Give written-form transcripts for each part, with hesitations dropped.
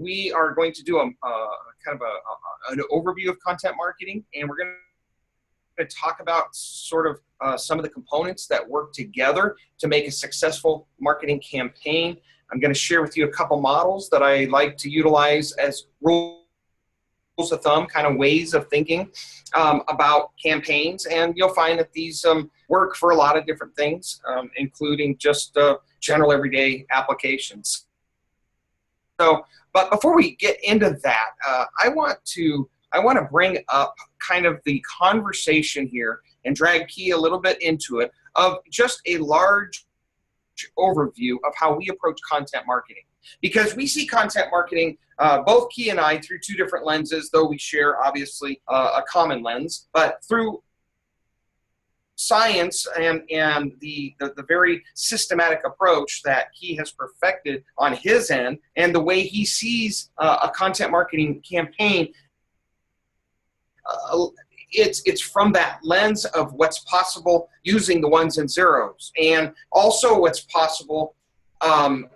We are going to do an overview of content marketing, and we're going to talk about sort of some of the components that work together to make a successful marketing campaign. I'm going to share with you a couple models that I like to utilize as rules of thumb, kind of ways of thinking about campaigns, and you'll find that these work for a lot of different things, including just general everyday applications. So, but before we get into that, I want to bring up kind of the conversation here and drag Key a little bit into it of just a large overview of how we approach content marketing. Because we see content marketing, both Key and I, through two different lenses, though we share obviously a common lens, but through science and the very systematic approach that Key has perfected on his end, and the way he sees a content marketing campaign, it's from that lens of what's possible using the ones and zeros, and also what's possible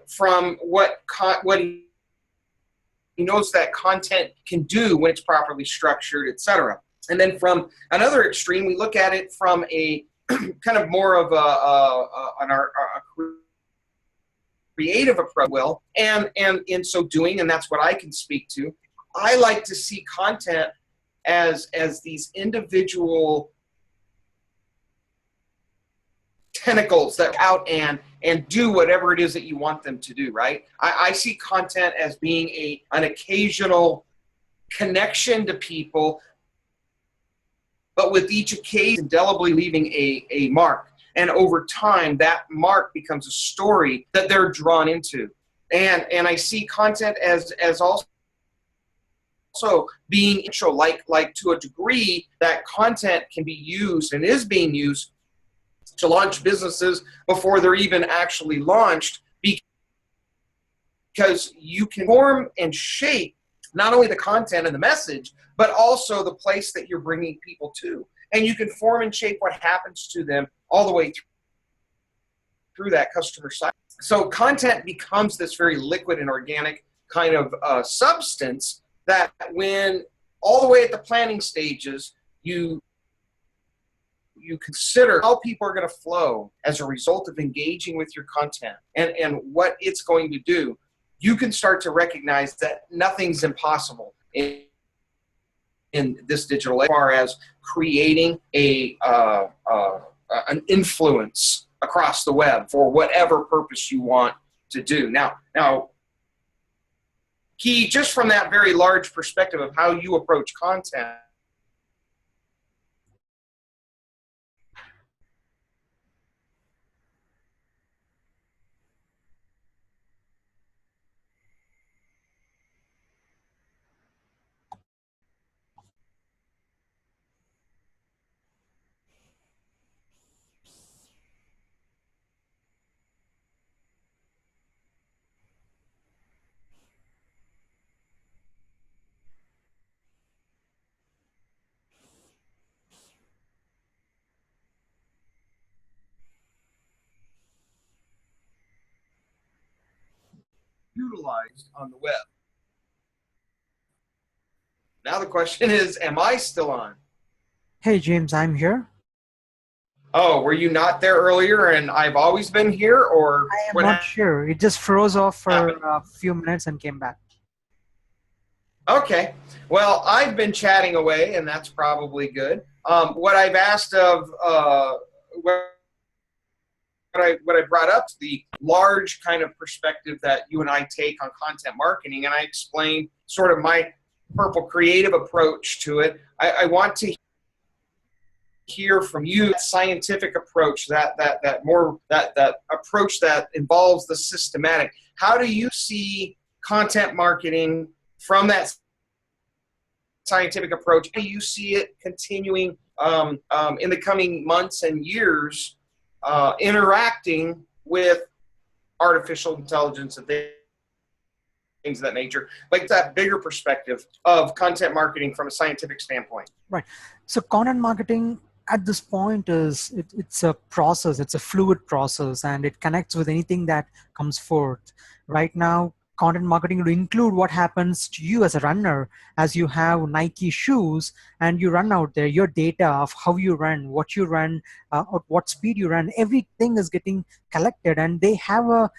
from what he knows that content can do when it's properly structured, etc. And then from another extreme, we look at it from a kind of more of a creative approach, and in so doing, and that's what I can speak to, I like to see content as these individual tentacles that out and do whatever it is that you want them to do, right? I see content as being an occasional connection to people, but with each occasion indelibly leaving a mark. And over time, that mark becomes a story that they're drawn into. And I see content as also being like to a degree that content can be used and is being used to launch businesses before they're even actually launched, because you can form and shape not only the content and the message, but also the place that you're bringing people to. And you can form and shape what happens to them all the way through that customer side. So content becomes this very liquid and organic kind of substance that when all the way at the planning stages, you consider how people are going to flow as a result of engaging with your content and what it's going to do, you can start to recognize that nothing's impossible in this digital age, as far as creating an influence across the web for whatever purpose you want to do. Now, Key, just from that very large perspective of how you approach content, utilized on the web. Now the question is, am I still on? Hey, James, I'm here. Oh, were you not there earlier and I've always been here, or? I am not sure. It just froze off for a few minutes and came back. Okay. Well, I've been chatting away, and that's probably good. What I've asked of, what I brought up to the large kind of perspective that you and I take on content marketing, and I explained sort of my purple creative approach to it. I want to hear from you that scientific approach, that approach that involves the systematic. How do you see content marketing from that scientific approach? How do you see it continuing in the coming months and years, interacting with artificial intelligence and things of that nature, like that bigger perspective of content marketing from a scientific standpoint? Right. So content marketing at this point it's a process, it's a fluid process, and it connects with anything that comes forth. Right now, content marketing will include what happens to you as a runner, as you have Nike shoes and you run out there. Your data of how you run, what you run, at what speed you run, everything is getting collected, and they have a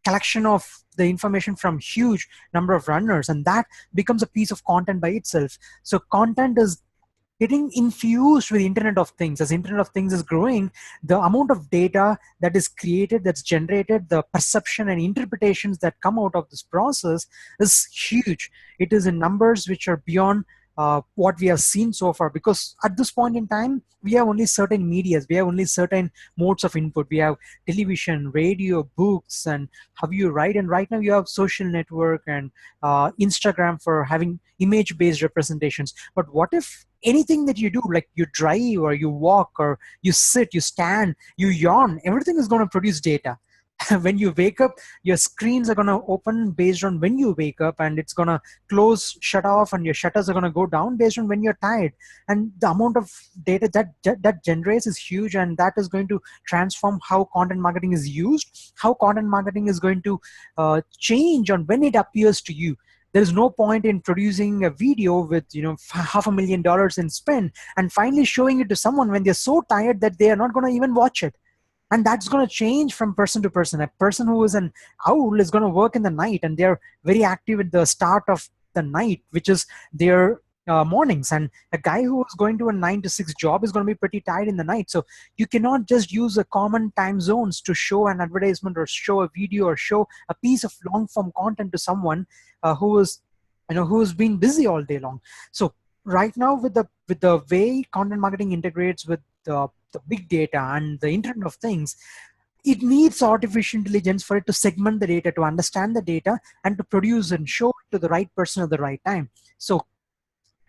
collection of the information from huge number of runners, and that becomes a piece of content by itself. So content is getting infused with Internet of Things. As Internet of Things is growing, the amount of data that is created, that's generated, the perception and interpretations that come out of this process is huge. It is in numbers which are beyond what we have seen so far, because at this point in time we have only certain medias, we have only certain modes of input. We have television, radio, books, and how you write, and right now you have social network and Instagram for having image based representations. But what if anything that you do, like you drive or you walk or you sit, you stand, you yawn, everything is going to produce data. When you wake up, your screens are going to open based on when you wake up, and it's going to close, shut off, and your shutters are going to go down based on when you're tired. And the amount of data that generates is huge, and that is going to transform how content marketing is used, how content marketing is going to change on when it appears to you. There is no point in producing a video with $500,000 in spend and finally showing it to someone when they're so tired that they are not going to even watch it. And that's going to change from person to person. A person who is an owl is going to work in the night, and they're very active at the start of the night, which is their mornings. And a guy who is going to a 9 to 6 job is going to be pretty tired in the night. So you cannot just use a common time zones to show an advertisement or show a video or show a piece of long form content to someone who's been busy all day long. So right now, with the way content marketing integrates with the big data and the Internet of Things, it needs artificial intelligence for it to segment the data, to understand the data, and to produce and show it to the right person at the right time. So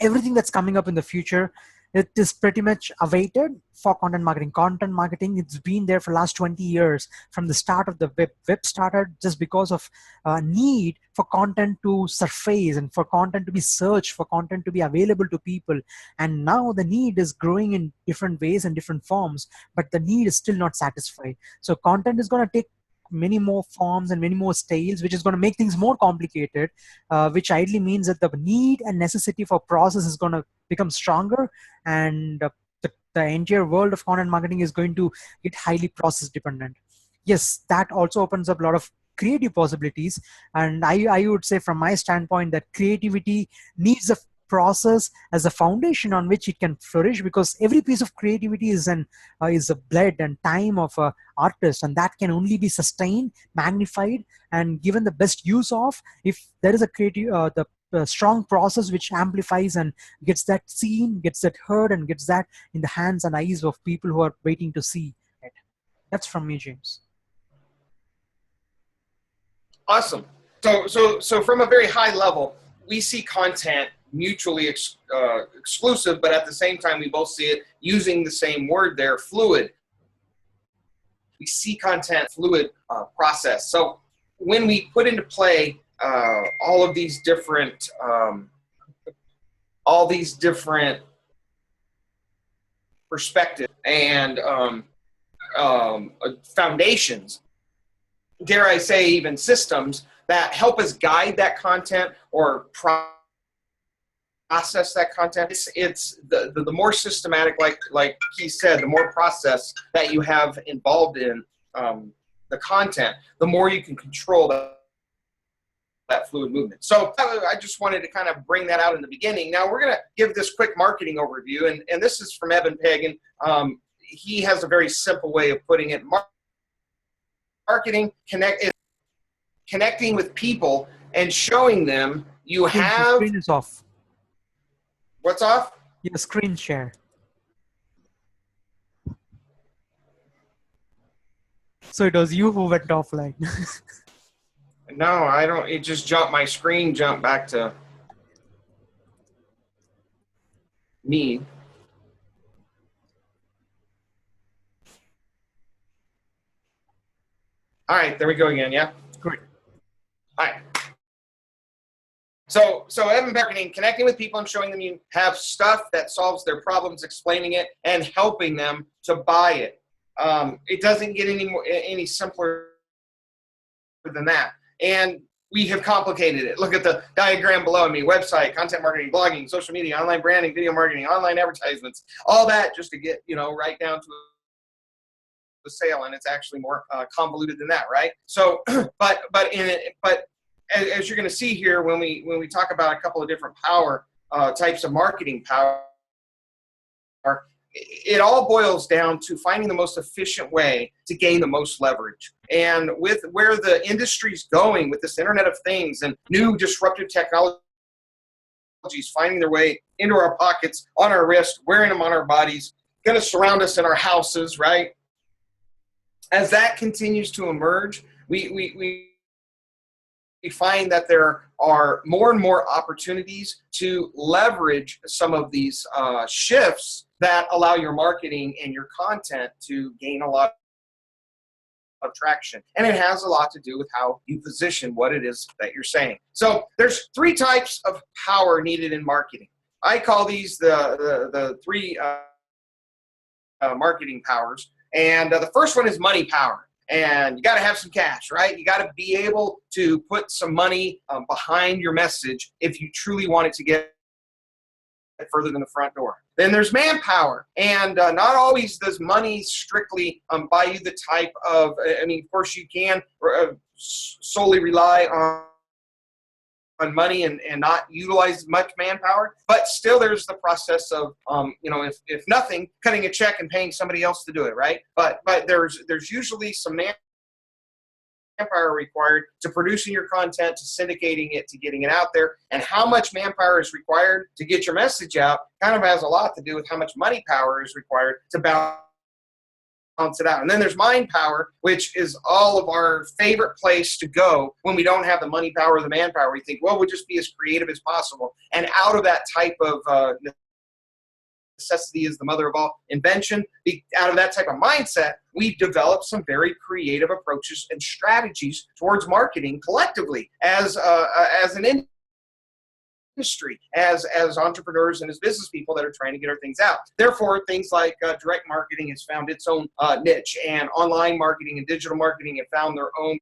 everything that's coming up in the future, it is pretty much awaited for content marketing. Content marketing, it's been there for the last 20 years from the start of the web. Web started just because of need for content to surface and for content to be searched, for content to be available to people. And now the need is growing in different ways and different forms, but the need is still not satisfied. So content is going to take many more forms and many more styles, which is going to make things more complicated, which ideally means that the need and necessity for process is going to become stronger, and the entire world of content marketing is going to get highly process dependent. Yes, that also opens up a lot of creative possibilities. And I would say from my standpoint that creativity needs a process as a foundation on which it can flourish, because every piece of creativity is a blood and time of a artist, and that can only be sustained, magnified, and given the best use of if there is a creative the strong process which amplifies and gets that seen, gets that heard, and gets that in the hands and eyes of people who are waiting to see it. That's from me, James. Awesome. So from a very high level, we see content mutually exclusive, but at the same time, we both see it using the same word there, fluid. We see content fluid process. So when we put into play all these different perspectives and foundations, dare I say even systems that help us guide that content or process that content. It's the more systematic, like he said, the more process that you have involved in the content, the more you can control that fluid movement. So I just wanted to kind of bring that out in the beginning. Now we're going to give this quick marketing overview, and this is from Evan Pagan. He has a very simple way of putting it. Marketing is connecting with people and showing them you have. The screen is off. What's off? Your screen share. So it was you who went offline. No, I don't. It just jumped. My screen jumped back to me. All right, there we go again. Yeah. Great. All right. So Evan Pagan, connecting with people and showing them you have stuff that solves their problems, explaining it, and helping them to buy it. It doesn't get any simpler than that. And we have complicated it. Look at the diagram below me: website, content marketing, blogging, social media, online branding, video marketing, online advertisements, all that just to get, right down to the sale. And it's actually more convoluted than that, right? So, but as you're going to see here, when we talk about a couple of different types of marketing power, it all boils down to finding the most efficient way to gain the most leverage. And with where the industry's going with this Internet of Things and new disruptive technologies finding their way into our pockets, on our wrist, wearing them on our bodies, going to surround us in our houses, right? As that continues to emerge, we find that there are more and more opportunities to leverage some of these shifts that allow your marketing and your content to gain a lot of traction. And it has a lot to do with how you position what it is that you're saying. So there's 3 types of power needed in marketing. I call these the 3 marketing powers. And the first one is money power. And you got to have some cash, right? You got to be able to put some money behind your message if you truly want it to get further than the front door. Then there's manpower. And not always does money strictly buy you the type of, of course you can solely rely on money and not utilize much manpower, but still there's the process of if nothing, cutting a check and paying somebody else to do it, right? But there's usually some manpower required to producing your content, to syndicating it, to getting it out there. And how much manpower is required to get your message out kind of has a lot to do with how much money power is required to balance it out. And then there's mind power, which is all of our favorite place to go when we don't have the money power or the manpower. We think, well, we'll just be as creative as possible. And out of that type of necessity is the mother of all invention. Out of that type of mindset, we've developed some very creative approaches and strategies towards marketing collectively as an industry, as entrepreneurs and as business people that are trying to get our things out. Therefore, things like direct marketing has found its own niche, and online marketing and digital marketing have found their own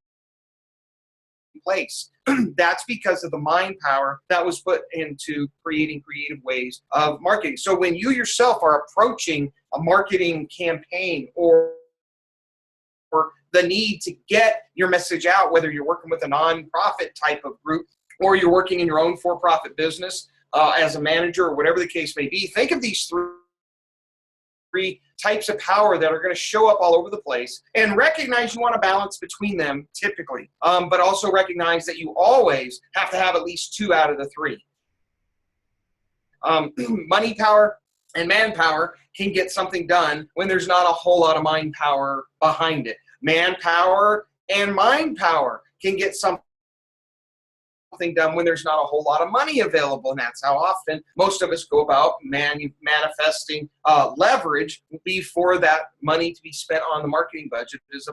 place. That's because of the mind power that was put into creating creative ways of marketing. So when you yourself are approaching a marketing campaign or the need to get your message out, whether you're working with a nonprofit type of group or you're working in your own for-profit business as a manager or whatever the case may be, think of these 3 types of power that are going to show up all over the place, and recognize you want to balance between them typically, but also recognize that you always have to have at least 2 out of the 3. Money power and manpower can get something done when there's not a whole lot of mind power behind it. Manpower and mind power can get something done when there's not a whole lot of money available, and that's how often most of us go about manifesting leverage before that money to be spent on the marketing budget is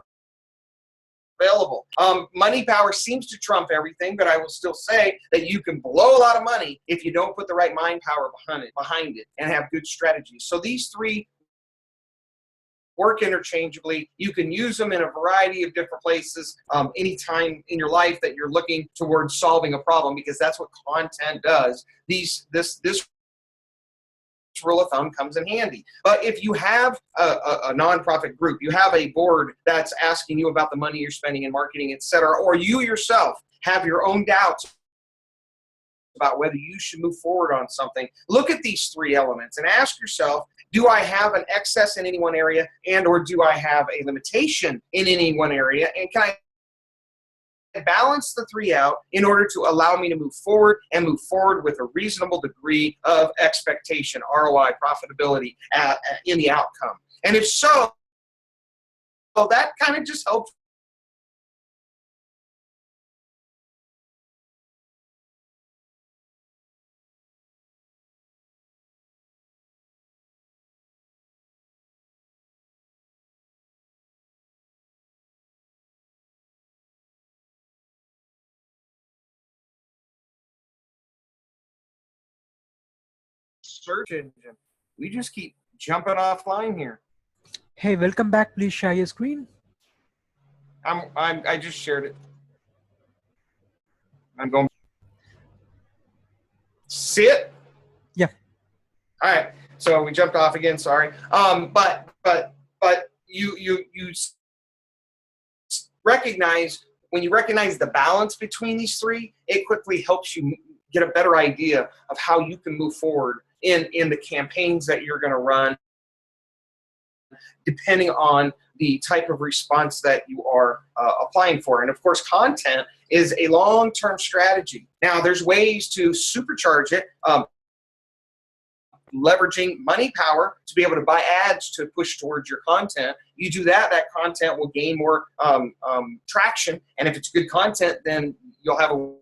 available. Money power seems to trump everything, but I will still say that you can blow a lot of money if you don't put the right mind power behind it and have good strategies. So these 3 work interchangeably. You can use them in a variety of different places anytime in your life that you're looking towards solving a problem, because that's what content does. This rule of thumb comes in handy. But if you have a nonprofit group, you have a board that's asking you about the money you're spending in marketing, et cetera, or you yourself have your own doubts about whether you should move forward on something, look at these 3 elements and ask yourself, do I have an excess in any one area, and or do I have a limitation in any one area? And can I balance the 3 out in order to allow me to move forward and move forward with a reasonable degree of expectation, ROI, profitability in the outcome? And if so, well, that kind of just helps search engine. We just keep jumping offline here. Hey, welcome back. Please share your screen. I just shared it. I'm going. See it? Yeah. All right. So we jumped off again. Sorry. But you recognize, when you recognize the balance between these three, it quickly helps you get a better idea of how you can move forward in the campaigns that you're going to run, depending on the type of response that you are applying for. And of course, content is a long-term strategy. Now, there's ways to supercharge it, leveraging money power to be able to buy ads to push towards your content. You do that, that content will gain more traction. And if it's good content, then you'll have a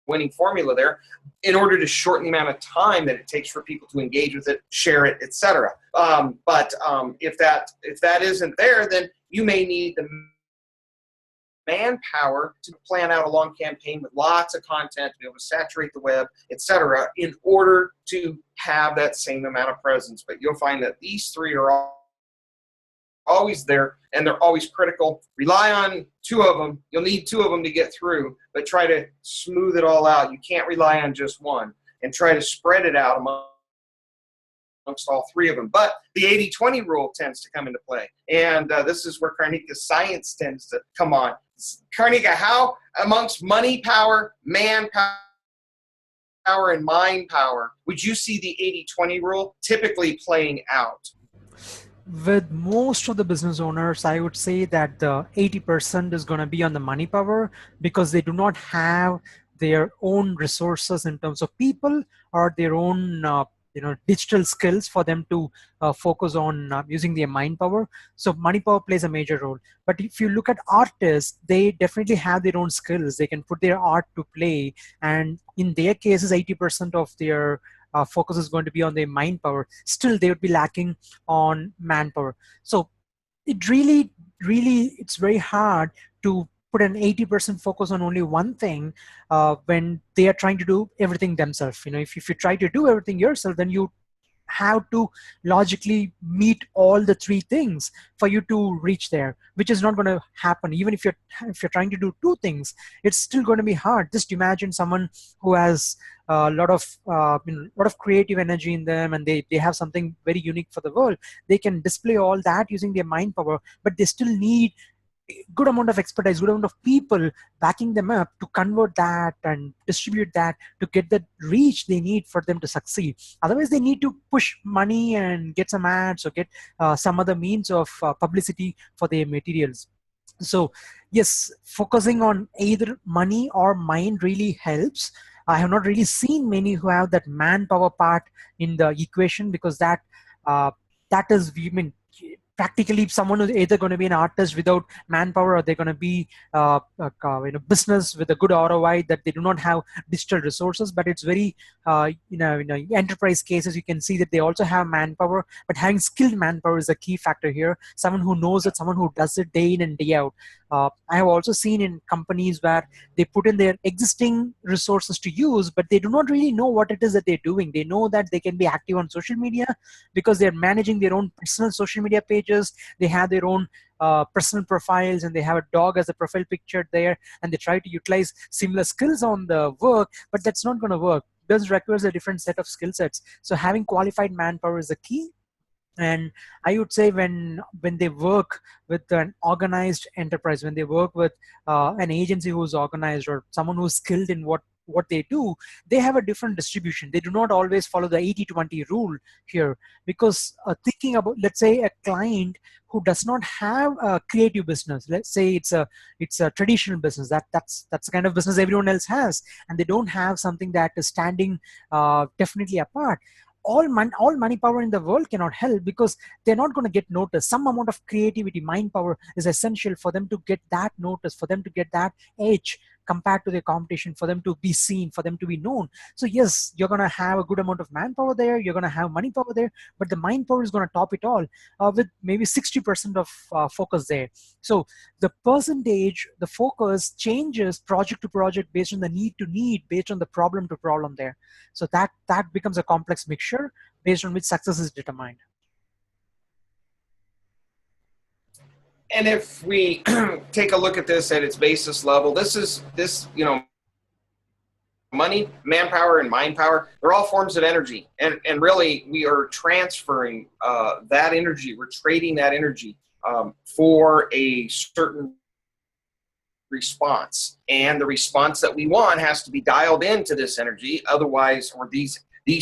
winning formula there in order to shorten the amount of time that it takes for people to engage with it, share it, etc. But if that isn't there, then you may need the manpower to plan out a long campaign with lots of content to be able to saturate the web, etc., in order to have that same amount of presence. But you'll find that these three are always there, and they're always critical. Rely on two of them. You'll need two of them to get through, but try to smooth it all out. You can't rely on just one, and try to spread it out amongst all three of them. But the 80-20 rule tends to come into play, and this is where Carnika's science tends to come on. Carnika, how amongst money power, manpower, and mind power would you see the 80-20 rule typically playing out? With most of the business owners, I would say that the 80% is going to be on the money power, because they do not have their own resources in terms of people or their own digital skills for them to focus on using their mind power. So money power plays a major role. But if you look at artists, they definitely have their own skills. They can put their art to play, and in their cases 80% of their focus is going to be on their mind power. Still they would be lacking on manpower. So it really it's very hard to put an 80% focus on only one thing when they are trying to do everything themselves. If you try to do everything yourself, then you have to logically meet all the three things for you to reach there, which is not going to happen. Even if you're trying to do two things, it's still going to be hard. Just imagine someone who has a lot of creative energy in them, and they have something very unique for the world. They can display all that using their mind power, but they still need good amount of expertise, good amount of people backing them up to convert that and distribute that to get the reach they need for them to succeed. Otherwise, they need to push money and get some ads or get some other means of publicity for their materials. So yes, focusing on either money or mind really helps. I have not really seen many who have that manpower part in the equation, because that is, practically someone who's either going to be an artist without manpower, or they're going to be business with a good ROI that they do not have digital resources. But it's very enterprise cases, you can see that they also have manpower, but having skilled manpower is a key factor here. Someone who knows it, someone who does it day in and day out. I have also seen in companies where they put in their existing resources to use, but they do not really know what it is that they're doing. They know that they can be active on social media because they're managing their own personal social media pages. They have their own personal profiles, and they have a dog as a profile picture there, and they try to utilize similar skills on the work, but that's not going to work. This requires a different set of skill sets. So having qualified manpower is the key. And I would say when they work with an organized enterprise, when they work with an agency who's organized, or someone who's skilled in what they do, they have a different distribution. They do not always follow the 80-20 rule here, because thinking about, let's say, a client who does not have a creative business, let's say it's a traditional business, that's the kind of business everyone else has, and they don't have something that is standing definitely apart. All money power in the world cannot help, because they're not going to get noticed. Some amount of creativity, mind power is essential for them to get that notice, for them to get that edge compared to their competition, for them to be seen, for them to be known. So yes, you're going to have a good amount of manpower there, you're going to have money power there, but the mind power is going to top it all with maybe 60% of focus there. So the percentage, the focus changes project to project based on the need to need, based on the problem to problem there. So that becomes a complex mixture based on which success is determined. And if we take a look at this at its basis level, this money, manpower, and mind power, they're all forms of energy. And really, we are transferring that energy. We're trading that energy for a certain response. And the response that we want has to be dialed into this energy. Otherwise, or these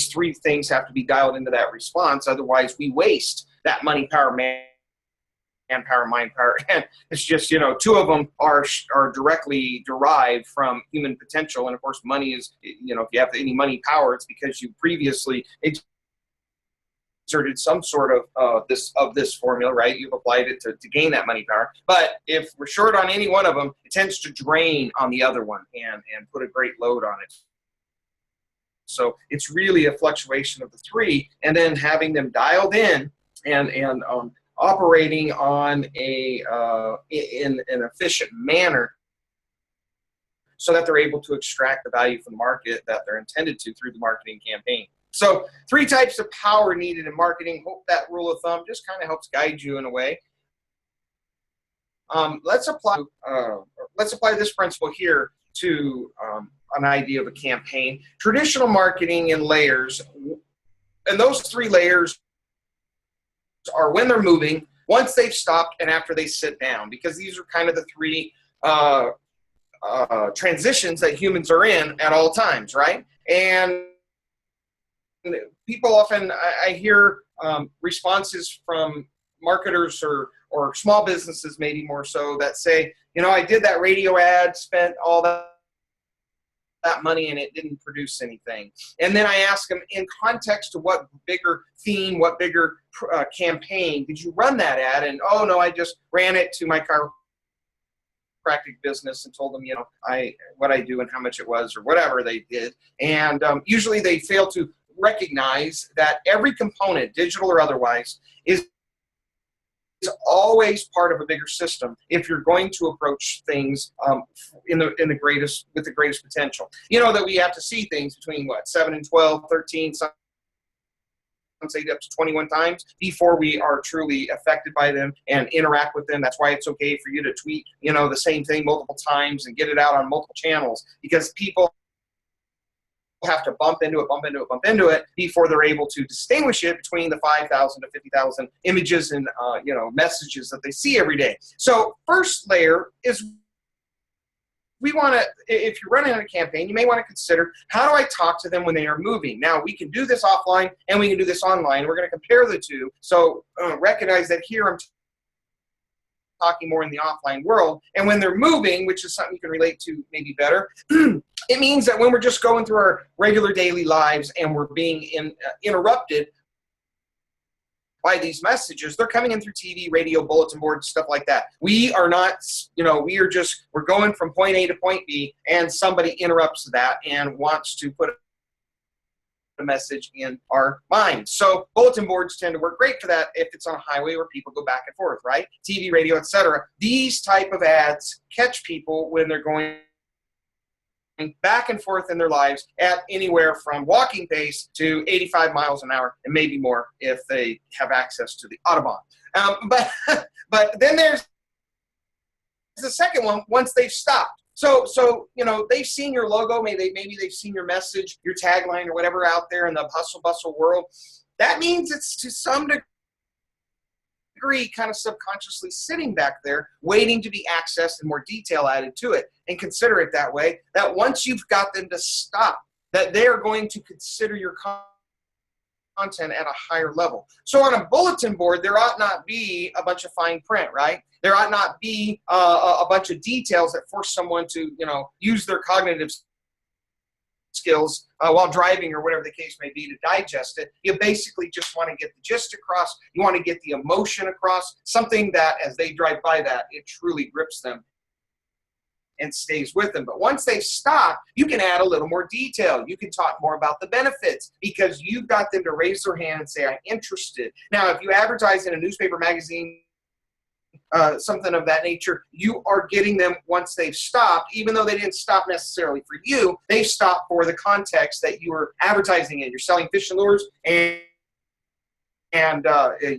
three things have to be dialed into that response. Otherwise, we waste that money, power, manpower, mind power. And it's just, two of them are directly derived from human potential. And of course, money is, if you have any money power, it's because you previously inserted some sort of this formula, right? You've applied it to gain that money power. But if we're short on any one of them, it tends to drain on the other one and put a great load on it. So it's really a fluctuation of the three, and then having them dialed in and operating on in an efficient manner so that they're able to extract the value from the market that they're intended to through the marketing campaign. So 3 types of power needed in marketing. Hope that rule of thumb just kind of helps guide you in a way. Let's apply this principle here to an idea of a campaign. Traditional marketing in layers, and those 3 layers are when they're moving, once they've stopped, and after they sit down, because these are kind of the 3 transitions that humans are in at all times, right? And people often, I hear responses from marketers or small businesses, maybe more so, that say, I did that radio ad, spent all that money, and it didn't produce anything. And then I ask them, in context to what bigger theme, what bigger campaign did you run that ad? And, oh no, I just ran it to my chiropractic business and told them, what I do and how much it was, or whatever they did. And usually they fail to recognize that every component, digital or otherwise, is always part of a bigger system if you're going to approach things with the greatest potential. That we have to see things between 7 and 12, 13, some say up to 21 times before we are truly affected by them and interact with them. That's why it's okay for you to tweet, the same thing multiple times and get it out on multiple channels, because people have to bump into it before they're able to distinguish it between the 5,000 to 50,000 images and messages that they see every day. So first layer is, we want to, if you're running a campaign, you may want to consider, how do I talk to them when they are moving? Now, we can do this offline and we can do this online. We're going to compare the two. So recognize that here I'm talking more in the offline world. And when they're moving, which is something you can relate to maybe better, it means that when we're just going through our regular daily lives and we're being interrupted by these messages, they're coming in through TV, radio, bulletin boards, stuff like that. We are not, we're going from point A to point B, and somebody interrupts that and wants to put a message in our minds. So bulletin boards tend to work great for that if it's on a highway where people go back and forth, right? TV, radio, etc. These type of ads catch people when they're going back and forth in their lives at anywhere from walking pace to 85 miles an hour, and maybe more if they have access to the Autobahn. But then there's the second one, once they've stopped. So they've seen your logo, maybe they've seen your message, your tagline, or whatever out there in the hustle bustle world. That means it's to some degree kind of subconsciously sitting back there waiting to be accessed and more detail added to it. And consider it that way, that once you've got them to stop, that they're going to consider your content at a higher level. So on a bulletin board, there ought not be a bunch of fine print, right? There ought not be a bunch of details that force someone to, use their cognitive skills while driving or whatever the case may be to digest it. You basically just want to get the gist across. You want to get the emotion across, something that as they drive by that, it truly grips them and stays with them. But once they've stopped, you can add a little more detail. You can talk more about the benefits because you've got them to raise their hand and say, I'm interested. Now, if you advertise in a newspaper, magazine, something of that nature, you are getting them once they've stopped, even though they didn't stop necessarily for you, they stopped for the context that you were advertising in. You're selling fishing lures and and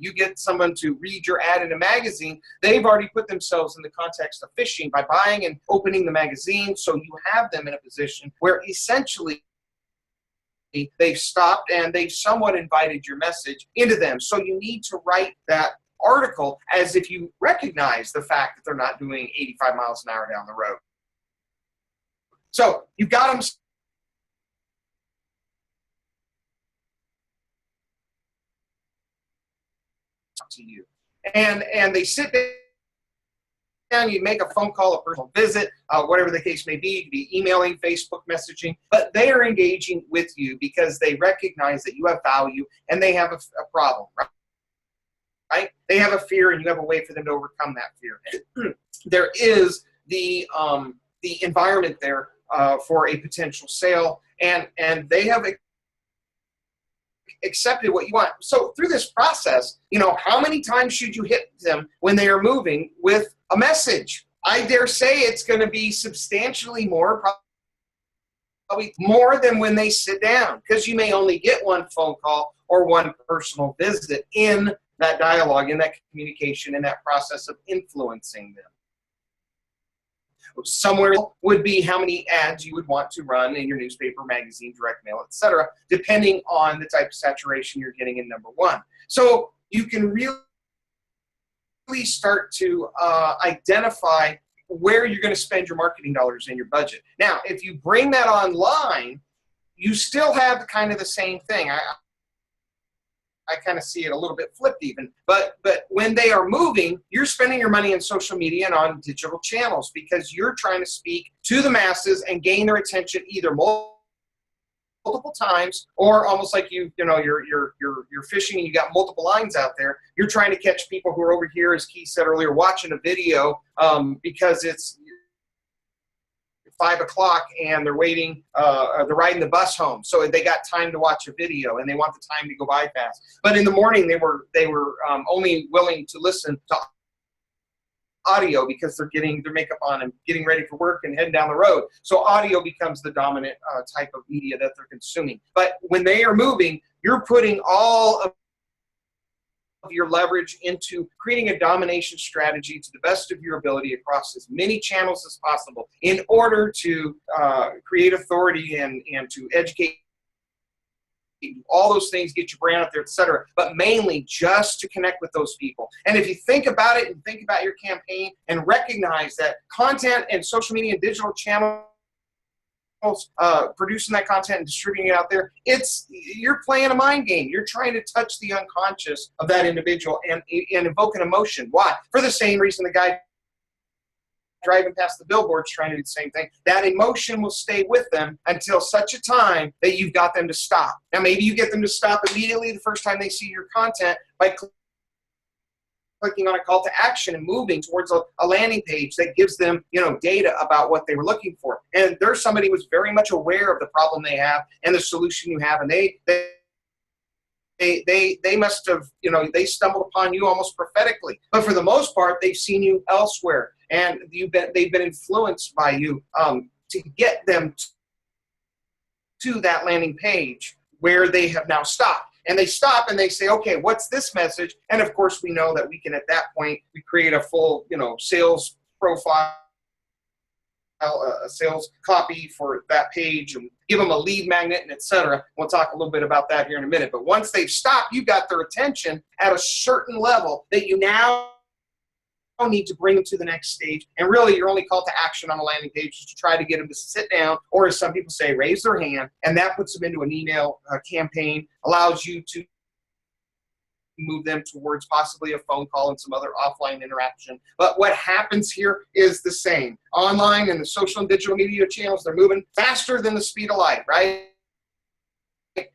you get someone to read your ad in a magazine, they've already put themselves in the context of phishing by buying and opening the magazine. So you have them in a position where essentially they've stopped and they've somewhat invited your message into them. So you need to write that article as if you recognize the fact that they're not doing 85 miles an hour down the road. So you've got them to you, and they sit down, you make a phone call, a personal visit, whatever the case may be. You could be emailing, Facebook messaging, but they are engaging with you because they recognize that you have value and they have a problem, right? They have a fear and you have a way for them to overcome that fear. There is the environment there for a potential sale, and they have accepted what you want. So through this process, how many times should you hit them when they are moving with a message? I dare say it's going to be substantially more, probably more than when they sit down, because you may only get one phone call or one personal visit in that dialogue, in that communication, in that process of influencing them. Somewhere would be how many ads you would want to run in your newspaper, magazine, direct mail, etc., depending on the type of saturation you're getting in number one. So you can really start to identify where you're going to spend your marketing dollars in your budget. Now, if you bring that online, you still have kind of the same thing. I kind of see it a little bit flipped even. But when they are moving, you're spending your money in social media and on digital channels because you're trying to speak to the masses and gain their attention either multiple times, or almost like you're fishing and you got multiple lines out there. You're trying to catch people who are over here, as Keith said earlier, watching a video because it's 5 o'clock and they're waiting, they're riding the bus home. So they got time to watch a video and they want the time to go by fast. But in the morning they were only willing to listen to audio because they're getting their makeup on and getting ready for work and heading down the road. So audio becomes the dominant type of media that they're consuming. But when they are moving, you're putting all of your leverage into creating a domination strategy to the best of your ability across as many channels as possible in order to create authority and to educate all those things, get your brand out there, etc., but mainly just to connect with those people. And if you think about it and think about your campaign and recognize that content and social media and digital channels, producing that content and distributing it out there, you're playing a mind game. You're trying to touch the unconscious of that individual and evoke an emotion. Why? For the same reason the guy driving past the billboards trying to do the same thing. That emotion will stay with them until such a time that you've got them to stop. Now, maybe you get them to stop immediately the first time they see your content by clicking on a call to action and moving towards a landing page that gives them, data about what they were looking for. And there's somebody who's very much aware of the problem they have and the solution you have, and they must have, they stumbled upon you almost prophetically. But for the most part, they've seen you elsewhere, and they've been influenced by you to get them to that landing page where they have now stopped. And they stop and they say, okay, what's this message? And of course, we know that we can, at that point, we create a full, sales profile, a sales copy for that page, and give them a lead magnet, and etc. We'll talk a little bit about that here in a minute. But once they've stopped, you got their attention at a certain level that you now need to bring them to the next stage. And really, your only call to action on a landing page is to try to get them to sit down, or as some people say, raise their hand. And that puts them into an email campaign, allows you to move them towards possibly a phone call and some other offline interaction. But what happens here is the same. Online and the social and digital media channels, they're moving faster than the speed of light, right?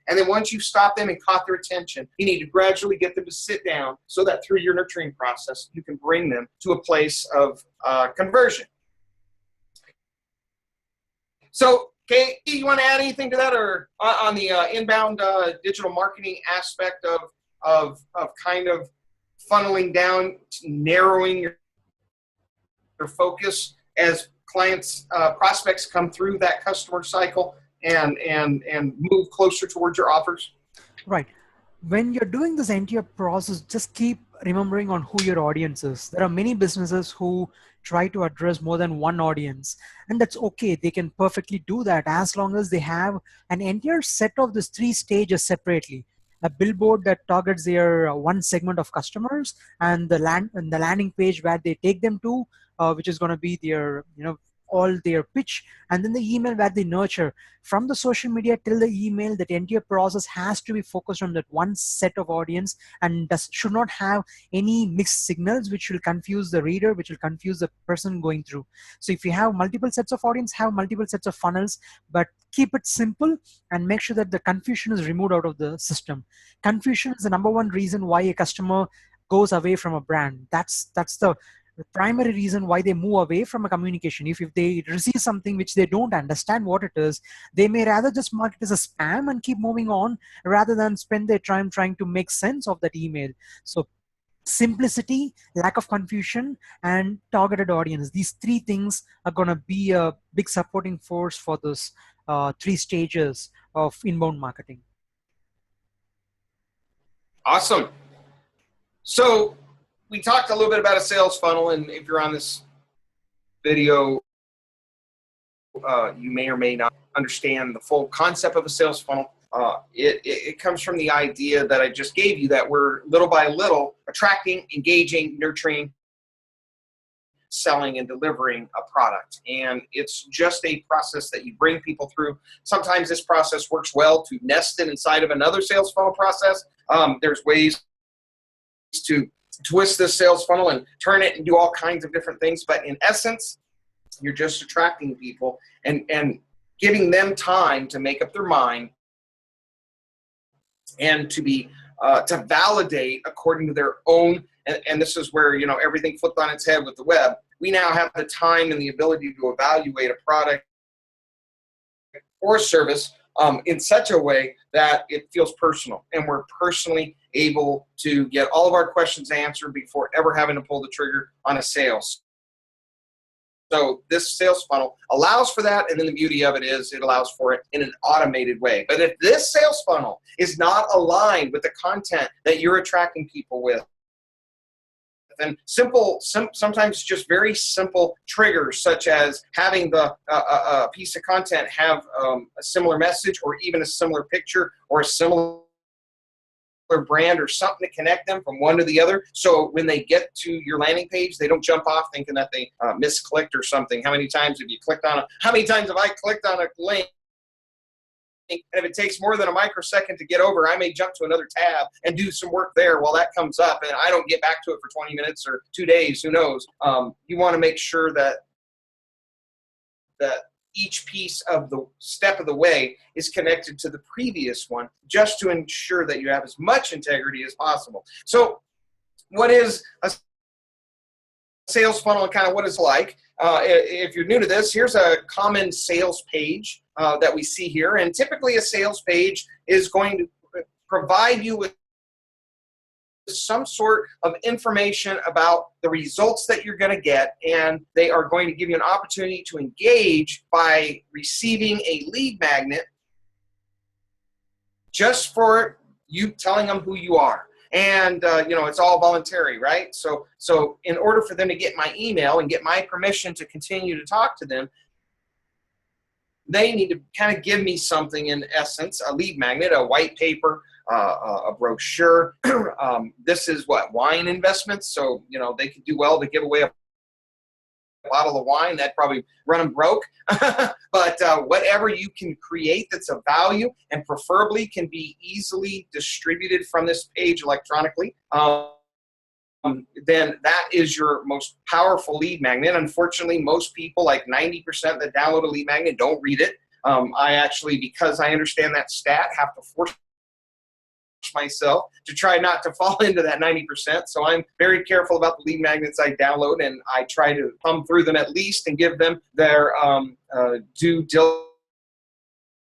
And then once you've stopped them and caught their attention, you need to gradually get them to sit down so that through your nurturing process, you can bring them to a place of conversion. So, Kate, you want to add anything to that, or on the inbound digital marketing aspect of kind of funneling down, narrowing your focus as clients, prospects come through that customer cycle and move closer towards your offers? Right. When you're doing this entire process, just keep remembering on who your audience is. There are many businesses who try to address more than one audience, and that's okay. They can perfectly do that as long as they have an entire set of these three stages separately. A billboard that targets their one segment of customers, and the landing page where they take them to, which is going to be their, all their pitch, and then the email where they nurture. From the social media till the email, that entire process has to be focused on that one set of audience, and should not have any mixed signals which will confuse the reader, which will confuse the person going through. So if you have multiple sets of audience, have multiple sets of funnels, but keep it simple and make sure that the confusion is removed out of the system. Confusion is the number one reason why a customer goes away from a brand. That's the primary reason why they move away from a communication. If they receive something which they don't understand what it is, they may rather just mark it as a spam and keep moving on, rather than spend their time trying to make sense of that email. So simplicity, lack of confusion, and targeted audience, these three things are going to be a big supporting force for this three stages of inbound marketing. Awesome. So we talked a little bit about a sales funnel, and if you're on this video, you may or may not understand the full concept of a sales funnel. It comes from the idea that I just gave you, that we're little by little attracting, engaging, nurturing, selling, and delivering a product. And it's just a process that you bring people through. Sometimes this process works well to nest it inside of another sales funnel process. There's ways to twist this sales funnel and turn it and do all kinds of different things. But in essence, you're just attracting people and giving them time to make up their mind and to be to validate according to their own. And this is where, everything flipped on its head with the web. We now have the time and the ability to evaluate a product or service in such a way that it feels personal, and we're personally able to get all of our questions answered before ever having to pull the trigger on a sale. So this sales funnel allows for that, and then the beauty of it is it allows for it in an automated way. But if this sales funnel is not aligned with the content that you're attracting people with, then sometimes just very simple triggers, such as having the piece of content have a similar message, or even a similar picture, or a similar brand, or something to connect them from one to the other. So when they get to your landing page, they don't jump off thinking that they misclicked or something. How many times have I clicked on a link? And if it takes more than a microsecond to get over, I may jump to another tab and do some work there while that comes up, and I don't get back to it for 20 minutes or 2 days, who knows. You want to make sure that each piece of the step of the way is connected to the previous one, just to ensure that you have as much integrity as possible. So what is a sales funnel, and kind of what it's like? If you're new to this, here's a common sales page that we see here. And typically a sales page is going to provide you with some sort of information about the results that you're going to get, and they are going to give you an opportunity to engage by receiving a lead magnet just for you telling them who you are. And, it's all voluntary, right? So in order for them to get my email and get my permission to continue to talk to them, they need to kind of give me something, in essence, a lead magnet, a white paper, a brochure. This is wine investments. So, they could do well to give away a bottle of wine. That'd probably run them broke. But whatever you can create that's of value, and preferably can be easily distributed from this page electronically, then that is your most powerful lead magnet. Unfortunately, most people, like 90% that download a lead magnet, don't read it. I actually, because I understand that stat, have to force myself to try not to fall into that 90%. So I'm very careful about the lead magnets I download, and I try to thumb through them at least and give them their due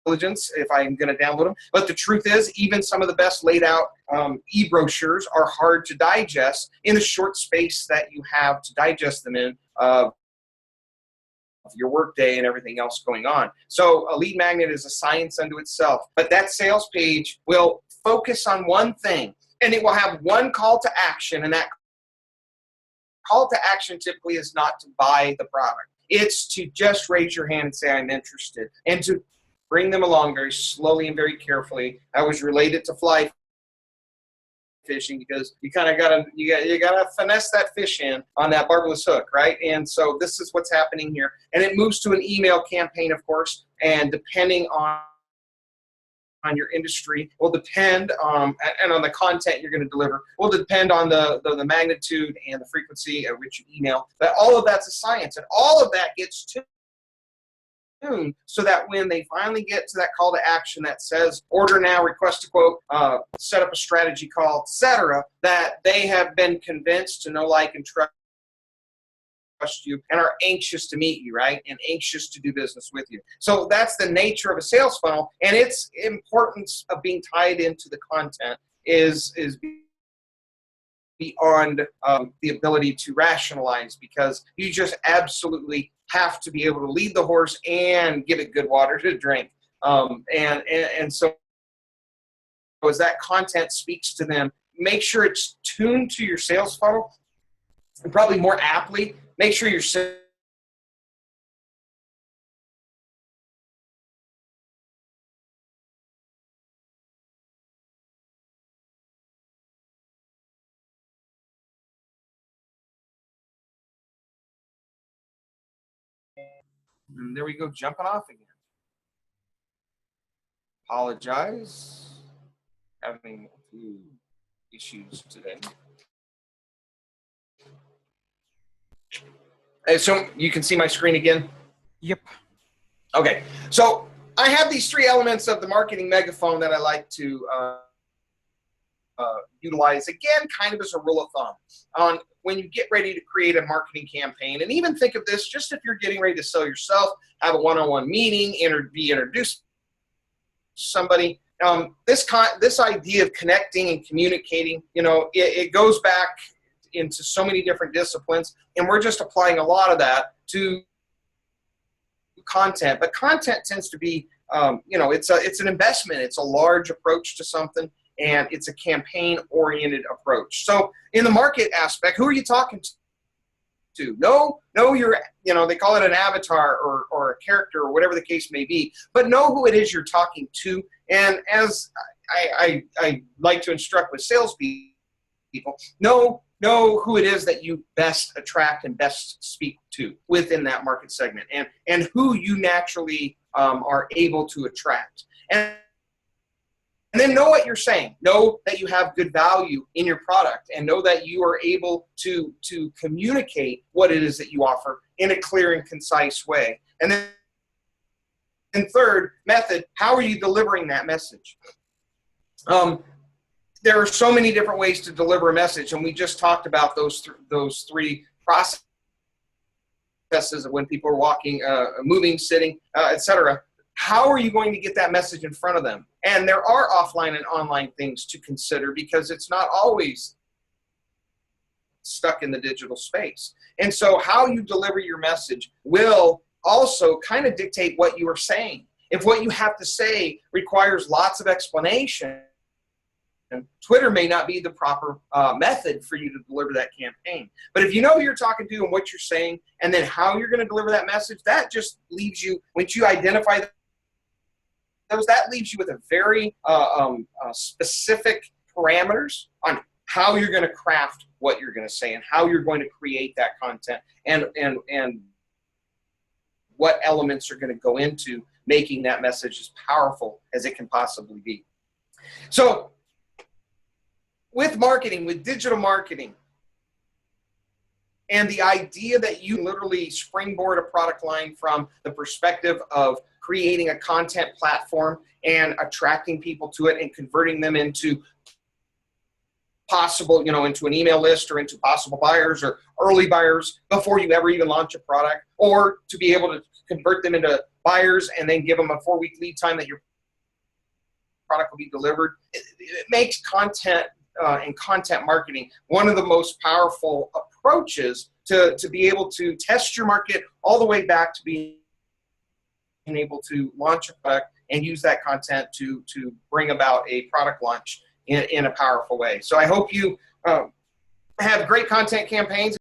diligence if I'm going to download them. But the truth is, even some of the best laid out e-brochures are hard to digest in the short space that you have to digest them in your workday and everything else going on. So a lead magnet is a science unto itself. But that sales page will focus on one thing, and it will have one call to action, and that call to action typically is not to buy the product. It's to just raise your hand and say, I'm interested, and to bring them along very slowly and very carefully. I was related to fly fishing because you kind of gotta finesse that fish in on that barbless hook, right? And so this is what's happening here. And it moves to an email campaign, of course, and depending on your industry will depend and on the content you're going to deliver will depend on the magnitude and the frequency at which you email. But all of that's a science, and all of that gets tuned so that when they finally get to that call to action that says order now, request a quote, set up a strategy call, etc., that they have been convinced to know, like, and trust you and are anxious to meet you, right? And anxious to do business with you. So that's the nature of a sales funnel, and its importance of being tied into the content is beyond the ability to rationalize, because you just absolutely have to be able to lead the horse and give it good water to drink. And so as that content speaks to them, make sure it's tuned to your sales funnel, and probably more aptly, make sure you're and there we go, jumping off again. Apologize. Having a few issues today. So you can see my screen again? Yep. Okay. So I have these three elements of the marketing megaphone that I like to utilize, again, kind of as a rule of thumb on when you get ready to create a marketing campaign. And even think of this just if you're getting ready to sell yourself, have a one-on-one meeting, be introduced to somebody. This idea of connecting and communicating, it goes back into so many different disciplines, and we're just applying a lot of that to content. But content tends to be, it's an investment. It's a large approach to something, and it's a campaign-oriented approach. So in the market aspect, who are you talking to? Know your, they call it an avatar or a character or whatever the case may be, but know who it is you're talking to. And as I like to instruct with salespeople, know who it is that you best attract and best speak to within that market segment, and who you naturally are able to attract. And then know what you're saying. Know that you have good value in your product, and know that you are able to communicate what it is that you offer in a clear and concise way. And then, third method, how are you delivering that message? There are so many different ways to deliver a message, and we just talked about those three processes of when people are walking, moving, sitting, etc. How are you going to get that message in front of them? And there are offline and online things to consider, because it's not always stuck in the digital space. And so how you deliver your message will also kind of dictate what you are saying. If what you have to say requires lots of explanation, Twitter may not be the proper method for you to deliver that campaign. But if you know who you're talking to and what you're saying, and then how you're going to deliver that message, that just leaves you, once you identify those, that leaves you with a very specific parameters on how you're going to craft what you're going to say, and how you're going to create that content, and what elements are going to go into making that message as powerful as it can possibly be. So with marketing, with digital marketing, and the idea that you literally springboard a product line from the perspective of creating a content platform and attracting people to it and converting them into possible, into an email list or into possible buyers or early buyers before you ever even launch a product, or to be able to convert them into buyers and then give them a 4-week lead time that your product will be delivered. It makes content and content marketing one of the most powerful approaches to be able to test your market all the way back to being able to launch a product and use that content to bring about a product launch in a powerful way. So I hope you have great content campaigns.